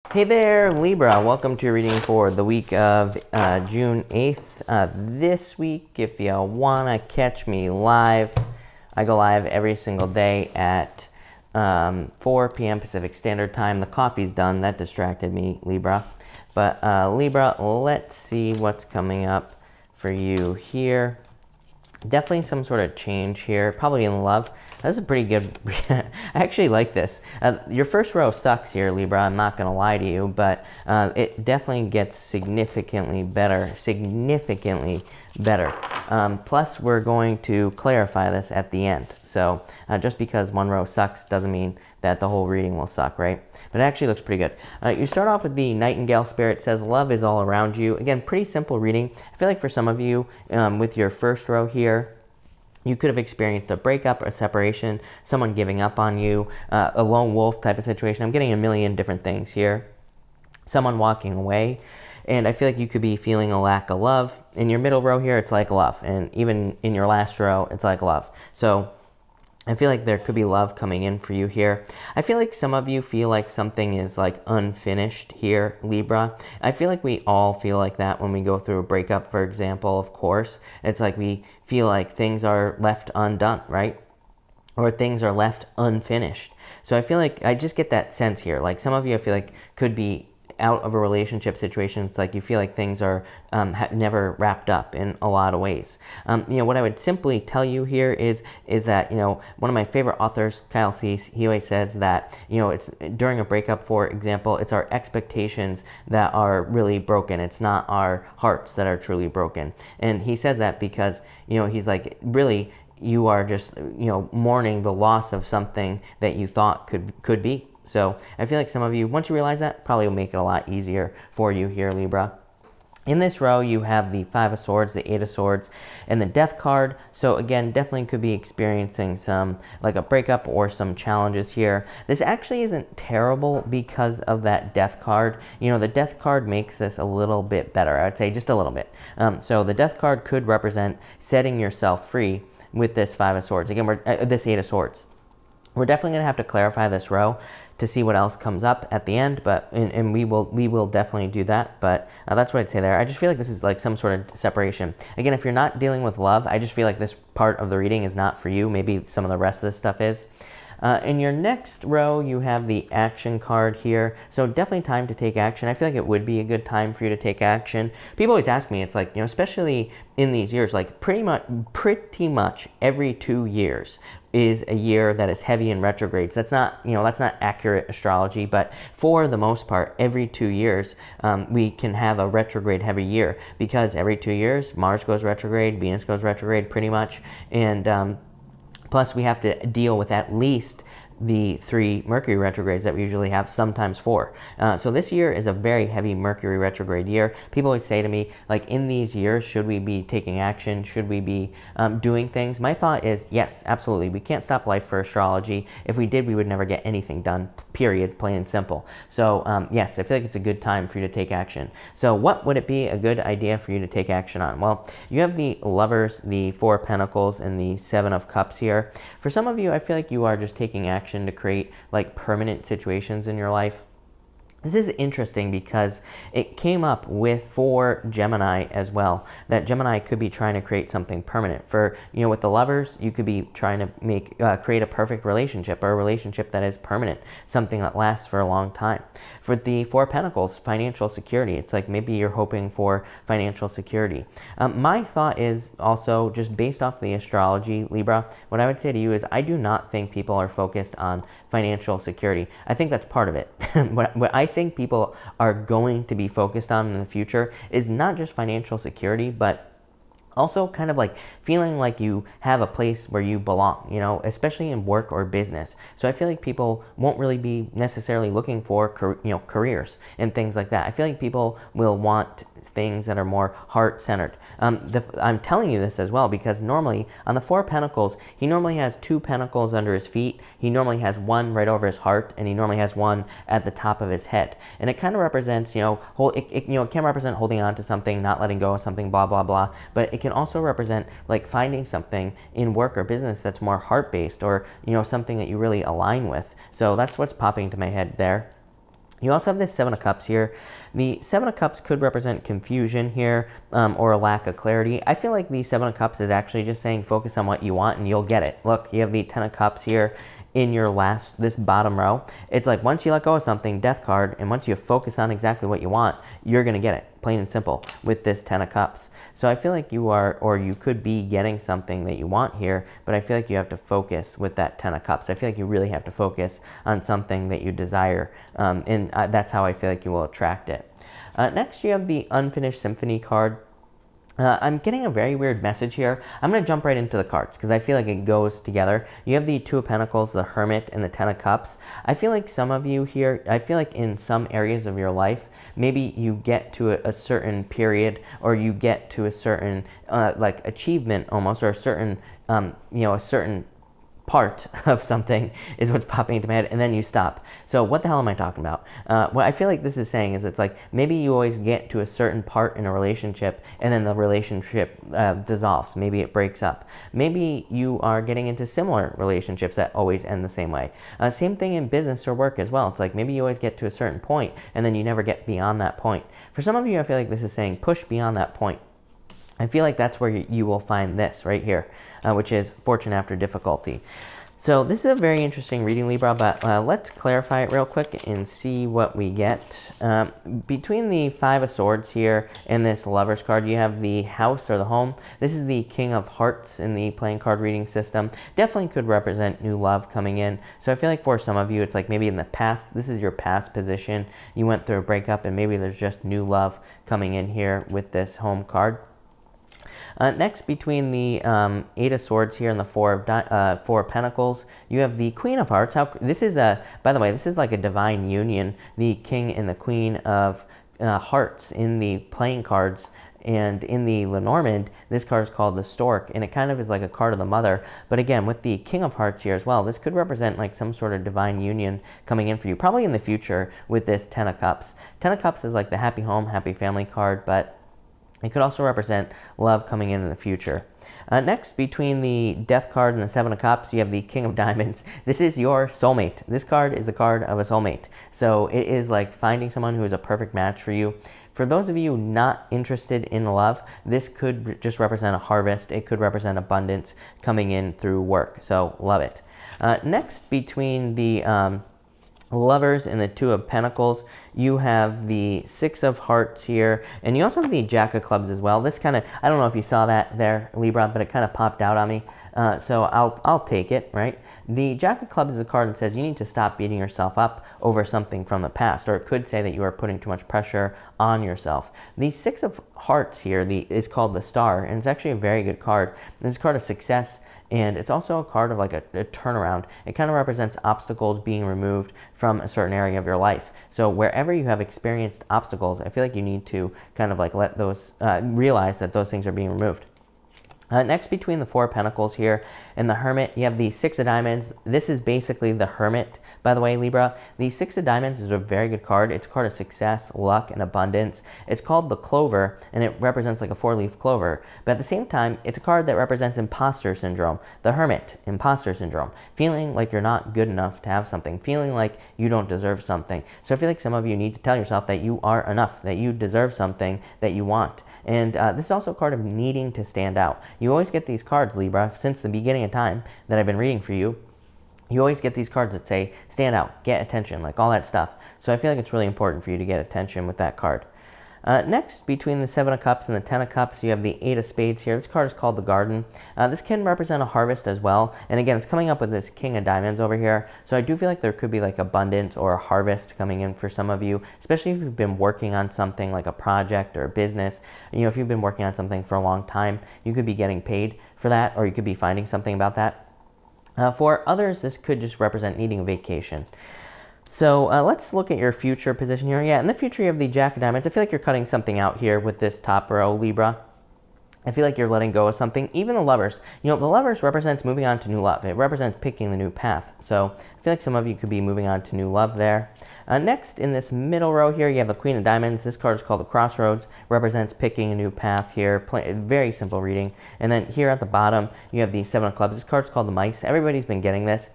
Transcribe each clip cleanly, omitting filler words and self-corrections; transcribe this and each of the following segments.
Hey there, Libra. Welcome to your reading for the week of June 8th. This week, if you want to catch me live, I go live every single day at 4 p.m. Pacific Standard Time. The coffee's done. That distracted me, Libra. But Libra, let's see what's coming up for you here. Definitely some sort of change here, probably in love. That's a pretty good, I actually like this. Your first row sucks here, Libra, I'm not gonna lie to you, but it definitely gets significantly better, plus, we're going to clarify this at the end. So just because one row sucks doesn't mean that the whole reading will suck, right? But it actually looks pretty good. You start off with the Nightingale Spirit. Says love is all around you. Again, pretty simple reading. I feel like for some of you, with your first row here, you could have experienced a breakup, a separation, someone giving up on you, a lone wolf type of situation. I'm getting a million different things here. Someone walking away. And I feel like you could be feeling a lack of love. In your middle row here, it's like love. And even in your last row, it's like love. So I feel like there could be love coming in for you here. I feel like some of you feel like something is like unfinished here, Libra. I feel like we all feel like that when we go through a breakup, for example, of course. It's like we feel like things are left undone, right? Or things are left unfinished. So I feel like I just get that sense here. Like some of you I feel like could be out of a relationship situation. It's like you feel like things are never wrapped up in a lot of ways. What I would simply tell you here is that, one of my favorite authors, Kyle Cease, he always says that, it's during a breakup, for example, it's our expectations that are really broken. It's not our hearts that are truly broken. And he says that because, he's like, really, you are just, mourning the loss of something that you thought could be. So I feel like some of you, once you realize that, probably will make it a lot easier for you here, Libra. In this row, you have the Five of Swords, the Eight of Swords, and the Death card. So again, definitely could be experiencing some, like a breakup or some challenges here. This actually isn't terrible because of that Death card. The Death card makes this a little bit better. I would say just a little bit. So the Death card could represent setting yourself free with this Five of Swords. Again, this Eight of Swords. We're definitely going to have to clarify this row to see what else comes up at the end, but and we will definitely do that. But that's what I'd say there. I just feel like this is like some sort of separation. Again, if you're not dealing with love, I just feel like this part of the reading is not for you. Maybe some of the rest of this stuff is. In your next row, you have the action card here. So definitely time to take action. I feel like it would be a good time for you to take action. People always ask me, it's like, especially in these years, like pretty much every 2 years is a year that is heavy in retrogrades. That's not, that's not accurate astrology, but for the most part, every 2 years, we can have a retrograde heavy year because every 2 years, Mars goes retrograde, Venus goes retrograde pretty much, and plus, we have to deal with at least the 3 Mercury retrogrades that we usually have, sometimes 4. So this year is a very heavy Mercury retrograde year. People always say to me, like, in these years, should we be taking action? Should we be doing things? My thought is, yes, absolutely. We can't stop life for astrology. If we did, we would never get anything done, period, plain and simple. So yes, I feel like it's a good time for you to take action. So what would it be a good idea for you to take action on? Well, you have the Lovers, the Four of Pentacles, and the Seven of Cups here. For some of you, I feel like you are just taking action to create like permanent situations in your life. This is interesting because it came up for Gemini as well, that Gemini could be trying to create something permanent. For, with the Lovers, you could be trying to create a perfect relationship, or a relationship that is permanent, something that lasts for a long time. For the Four of Pentacles, financial security, it's like maybe you're hoping for financial security. My thought is also, just based off the astrology, Libra, what I would say to you is I do not think people are focused on financial security. I think that's part of it. What I think people are going to be focused on in the future is not just financial security, but also kind of like feeling like you have a place where you belong, especially in work or business. So I feel like people won't really be necessarily looking for, careers and things like that. I feel like people will want things that are more heart-centered. I'm telling you this as well because normally on the Four of Pentacles, he normally has 2 pentacles under his feet. He normally has 1 right over his heart, and he normally has 1 at the top of his head. And it kind of represents, it can represent holding on to something, not letting go of something, blah, blah, blah. But it can also represent like finding something in work or business that's more heart-based, or, something that you really align with. So that's what's popping into my head there. You also have this Seven of Cups here. The Seven of Cups could represent confusion here, or a lack of clarity. I feel like the Seven of Cups is actually just saying focus on what you want and you'll get it. Look, you have the Ten of Cups here in your this bottom row. It's like once you let go of something, death card, and once you focus on exactly what you want, you're going to get it, plain and simple, with this Ten of Cups. So I feel like you are, or you could be getting something that you want here, but I feel like you have to focus with that Ten of Cups. I feel like you really have to focus on something that you desire, and that's how I feel like you will attract it. Next, you have the Unfinished Symphony card. I'm getting a very weird message here. I'm going to jump right into the cards because I feel like it goes together. You have the Two of Pentacles, the Hermit, and the Ten of Cups. I feel like some of you here, I feel like in some areas of your life, maybe you get to a certain period, or you get to a certain like achievement almost, or a certain, you know, a certain part of something is what's popping into my head, and then you stop. So what the hell am I talking about? What I feel like this is saying is it's like maybe you always get to a certain part in a relationship and then the relationship dissolves. Maybe it breaks up. Maybe you are getting into similar relationships that always end the same way. Same thing in business or work as well. It's like maybe you always get to a certain point and then you never get beyond that point. For some of you, I feel like this is saying push beyond that point. I feel like that's where you will find this right here, which is fortune after difficulty. So this is a very interesting reading, Libra, but let's clarify it real quick and see what we get. Between the Five of Swords here and this Lover's card, you have the house or the home. This is the King of Hearts in the playing card reading system. Definitely could represent new love coming in. So I feel like for some of you, it's like maybe in the past, this is your past position. You went through a breakup and maybe there's just new love coming in here with this home card. Next, between the Eight of Swords here and the Four of Pentacles, you have the Queen of Hearts. This is by the way, this is like a divine union. The King and the Queen of Hearts in the playing cards, and in the Lenormand, this card is called the Stork, and it kind of is like a card of the mother. But again, with the King of Hearts here as well, this could represent like some sort of divine union coming in for you, probably in the future with this Ten of Cups. Ten of Cups is like the happy home, happy family card, but it could also represent love coming in the future. Next, between the Death card and the Seven of Cups, you have the King of Diamonds. This is your soulmate. This card is the card of a soulmate. So it is like finding someone who is a perfect match for you. For those of you not interested in love, this could just represent a harvest. It could represent abundance coming in through work. So love it. Next, between the Lovers and the Two of Pentacles, you have the Six of Hearts here, and you also have the Jack of Clubs as well. This kind of, I don't know if you saw that there, Libra, but it kind of popped out on me, so I'll take it, right? The Jack of Clubs is a card that says you need to stop beating yourself up over something from the past, or it could say that you are putting too much pressure on yourself. The Six of Hearts here is called the Star, and it's actually a very good card. This is a card of success, and it's also a card of like a turnaround. It kind of represents obstacles being removed from a certain area of your life. So wherever you have experienced obstacles, I feel like you need to kind of like let those, realize that those things are being removed. Next, between the Four of Pentacles here and the Hermit, you have the Six of Diamonds. This is basically the Hermit, by the way, Libra. The Six of Diamonds is a very good card. It's a card of success, luck, and abundance. It's called the Clover, and it represents like a four-leaf clover. But at the same time, it's a card that represents imposter syndrome. The Hermit, imposter syndrome. Feeling like you're not good enough to have something. Feeling like you don't deserve something. So I feel like some of you need to tell yourself that you are enough, that you deserve something that you want. And this is also a card of needing to stand out. You always get these cards, Libra, since the beginning of time that I've been reading for you. You always get these cards that say, stand out, get attention, like all that stuff. So I feel like it's really important for you to get attention with that card. Next, between the Seven of Cups and the Ten of Cups, you have the Eight of Spades here. This card is called the Garden. This can represent a harvest as well. And again, it's coming up with this King of Diamonds over here. So I do feel like there could be like abundance or a harvest coming in for some of you, especially if you've been working on something like a project or a business. You know, if you've been working on something for a long time, you could be getting paid for that, or you could be finding something about that. For others, this could just represent needing a vacation. So let's look at your future position here. Yeah, in the future, you have the Jack of Diamonds. I feel like you're cutting something out here with this top row, Libra. I feel like you're letting go of something. Even the Lovers. You know, the Lovers represents moving on to new love. It represents picking the new path. So I feel like some of you could be moving on to new love there. Next, in this middle row here, you have the Queen of Diamonds. This card is called the Crossroads. Represents picking a new path here. Very simple reading. And then here at the bottom, you have the Seven of Clubs. This card is called the Mice. Everybody's been getting this.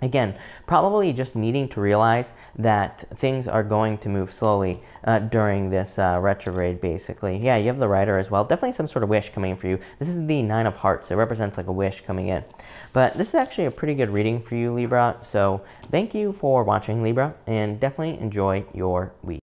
Again, probably just needing to realize that things are going to move slowly during this retrograde, basically. Yeah, you have the Rider as well. Definitely some sort of wish coming in for you. This is the Nine of Hearts. It represents like a wish coming in. But this is actually a pretty good reading for you, Libra. So thank you for watching, Libra, and definitely enjoy your week.